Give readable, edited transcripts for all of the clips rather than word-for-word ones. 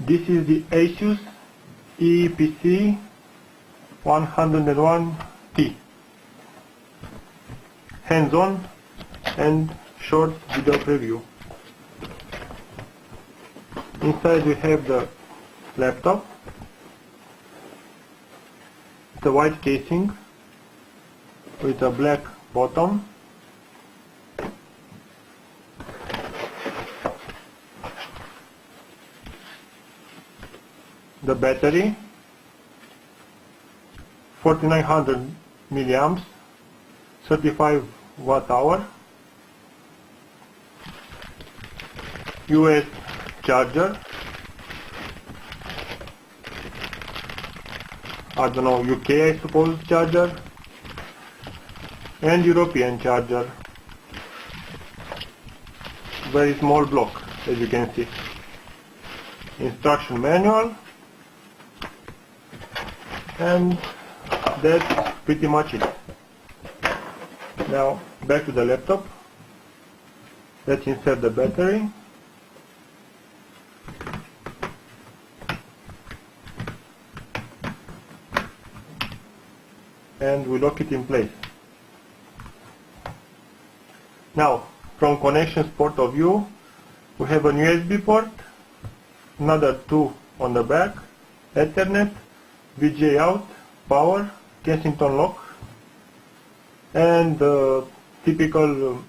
This is the ASUS EEE 101T. Hands-on and short video preview. Inside we have the laptop, the white casing with a black bottom, the battery 4900 milliamps, 35 watt-hour, US charger, I don't know, UK I suppose charger, and European charger. Very small block, as you can see. Instruction manual, and that's pretty much it. Now back to the laptop. Let's insert the battery. And we lock it in place. Now, from connections point of view, we have an USB port, another two on the back, Ethernet, VGA out, power, Kensington lock, and the typical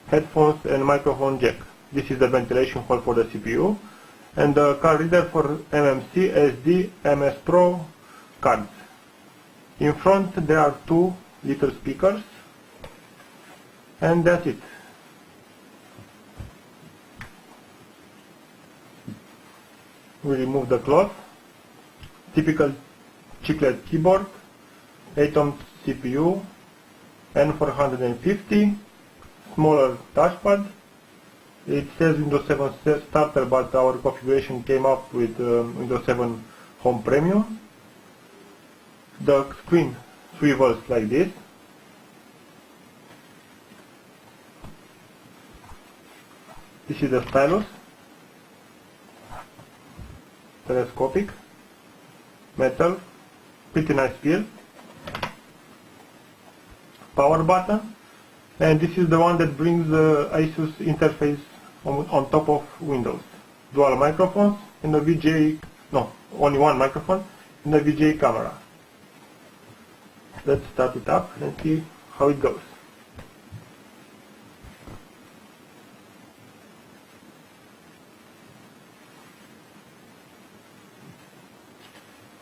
headphones and microphone jack. This is the ventilation hole for the CPU, and the card reader for MMC, SD, MS Pro cards. In front there are two little speakers, and that's it. We remove the cloth. Typical chiclet keyboard, 8-ohm CPU, N450, smaller touchpad. It says Windows 7 starter, but our configuration came up with Windows 7 Home Premium. The screen swivels like this. This is the stylus, telescopic, metal, pretty nice build. Power button, and this is the one that brings the ASUS interface on top of Windows. Dual microphones and the VGA, no, only one microphone and the VGA camera. Let's start it up and see how it goes.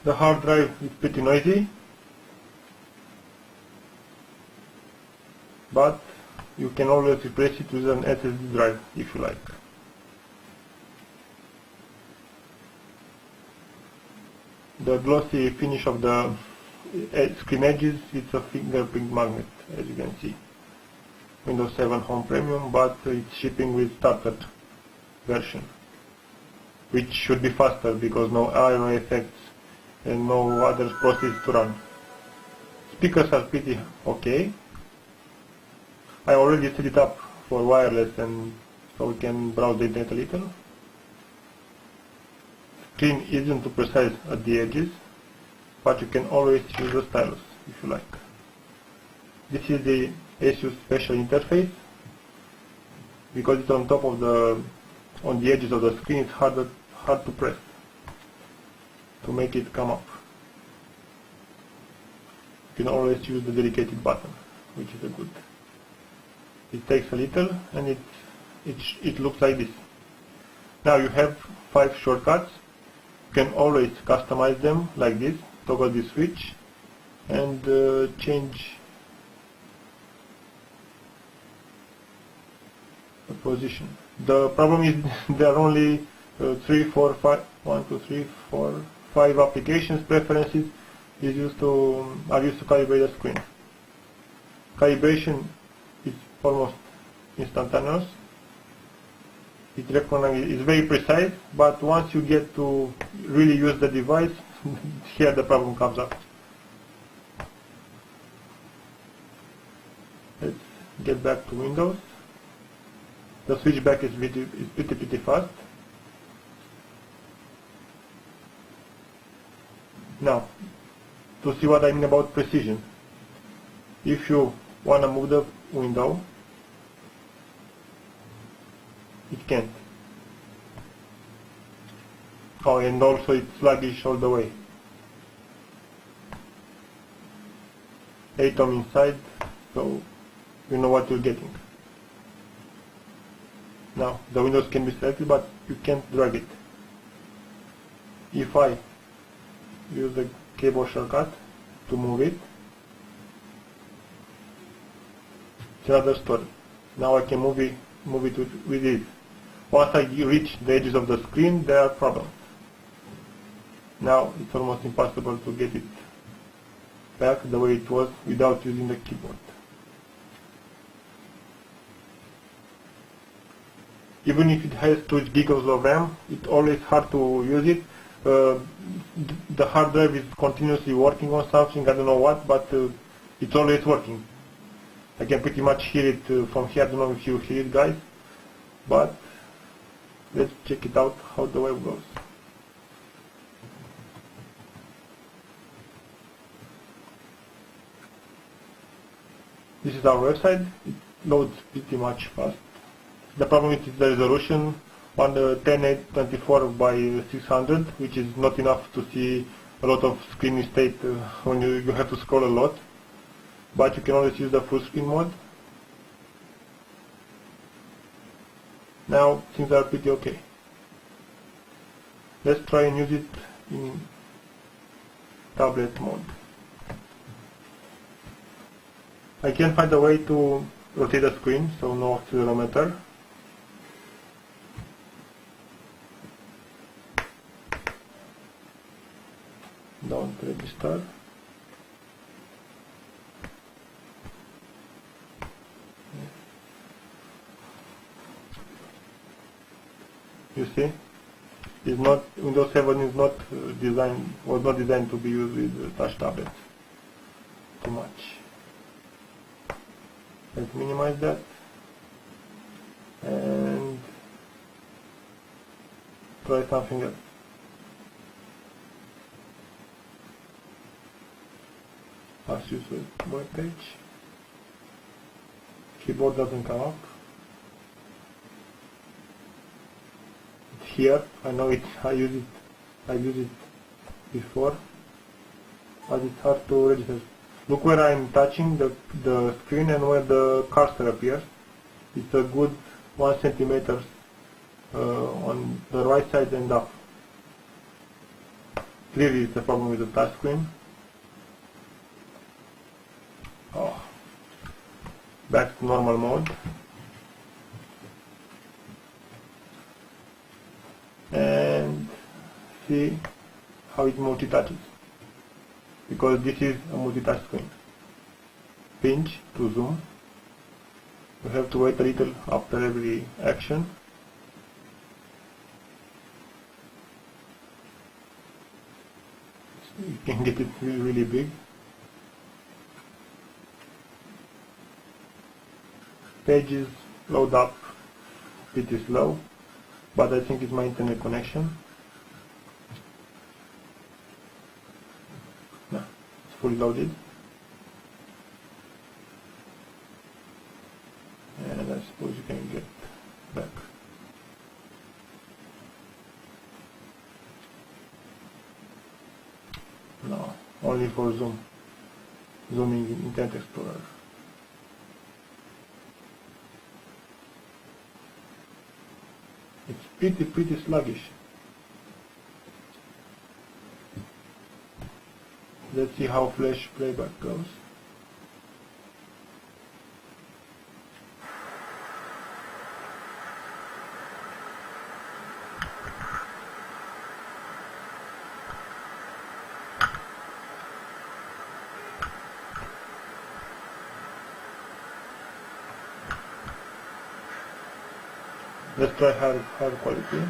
The hard drive is pretty noisy, but you can always replace it with an SSD drive if you like. The glossy finish of the screen edges, it's a fingerprint magnet, as you can see. Windows 7 Home Premium, but it's shipping with starter version, which should be faster because no IO effects and no other process to run. Speakers are pretty okay. I already set it up for wireless, and so we can browse the internet a little. Screen isn't too precise at the edges, but you can always use the stylus if you like. This is the ASUS special interface. Because it's on top of on the edges of the screen, it's hard to press to make it come up. You can always use the dedicated button, which is a good. It takes a little, and it looks like this. Now you have 5 shortcuts. You can always customize them like this. Toggle the switch and change the position. The problem is there are only 5 applications. Preferences are used to calibrate the screen. Calibration is almost instantaneous. It's very precise, but once you get to really use the device, here the problem comes up. Let's get back to Windows. The switchback is pretty fast. Now, to see what I mean about precision, if you want to move the window, it can't. Oh, and also it's sluggish all the way. Atom inside, so you know what you're getting. Now, the windows can be selected, but you can't drag it. If I use the keyboard shortcut to move it, it's another story. Now I can move it with it. Once I reach the edges of the screen, there are problems. Now it's almost impossible to get it back the way it was without using the keyboard. Even if it has 2 gigabytes of RAM, it's always hard to use it. The hard drive is continuously working on something, I don't know what, but it's always working. I can pretty much hear it from here. I don't know if you hear it, guys, but let's check it out how the web goes. This is our website. It loads pretty much fast. The problem is the resolution on the 1024 by 600, which is not enough to see a lot of screen state when you have to scroll a lot. But you can always use the full screen mode. Now things are pretty okay. Let's try and use it in tablet mode. I can find a way to rotate the screen, so no accelerometer. Don't register. You see, it's not, Windows 7 is not was not designed to be used with touch tablets too much. Let's minimize that and try something else. ASUS web page. Keyboard doesn't come up. It's here. I know it. I used it before, but it's hard to register. Look where I'm touching the screen and where the cursor appears. It's a good 1 centimeter on the right side and up. Clearly it's a problem with the touch screen. Oh. Back to normal mode. And see how it multi-touches. Because this is a multi-touch screen. Pinch to zoom. You have to wait a little after every action. You can get it really, really big. Pages load up pretty slow, but I think it's my internet connection. No, it's fully loaded. And I suppose you can get back. No, only for zooming in Internet Explorer. It's pretty sluggish. Let's see how flash playback goes. Let's try higher quality.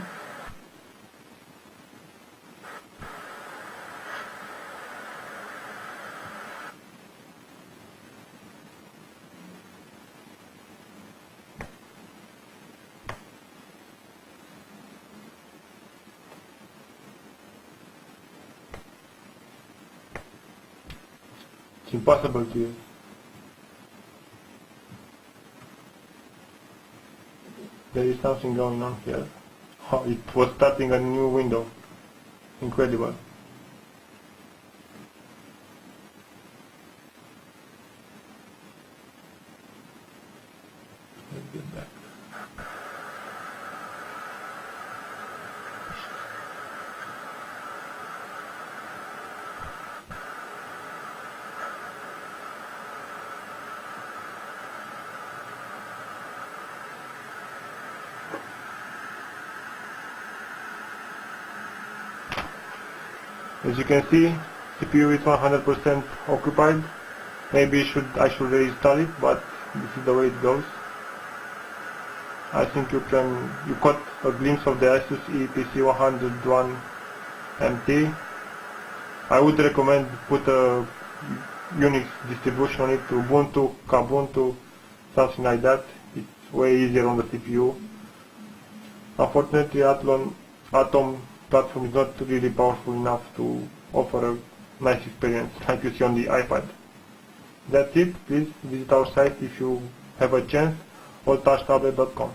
It's impossible to use. There is something going on here. Oh, it was starting a new window. Incredible. Let's get back. As you can see, CPU is 100% occupied. Maybe I should reinstall it, but this is the way it goes. I think you got a glimpse of the ASUS E-PC101 MT. I would recommend put a Unix distribution on it, Ubuntu, Kubuntu, something like that. It's way easier on the CPU. Unfortunately, Atom platform is not really powerful enough to offer a nice experience like you see on the iPad. That's it. Please visit our site if you have a chance, alltouchtablet.com.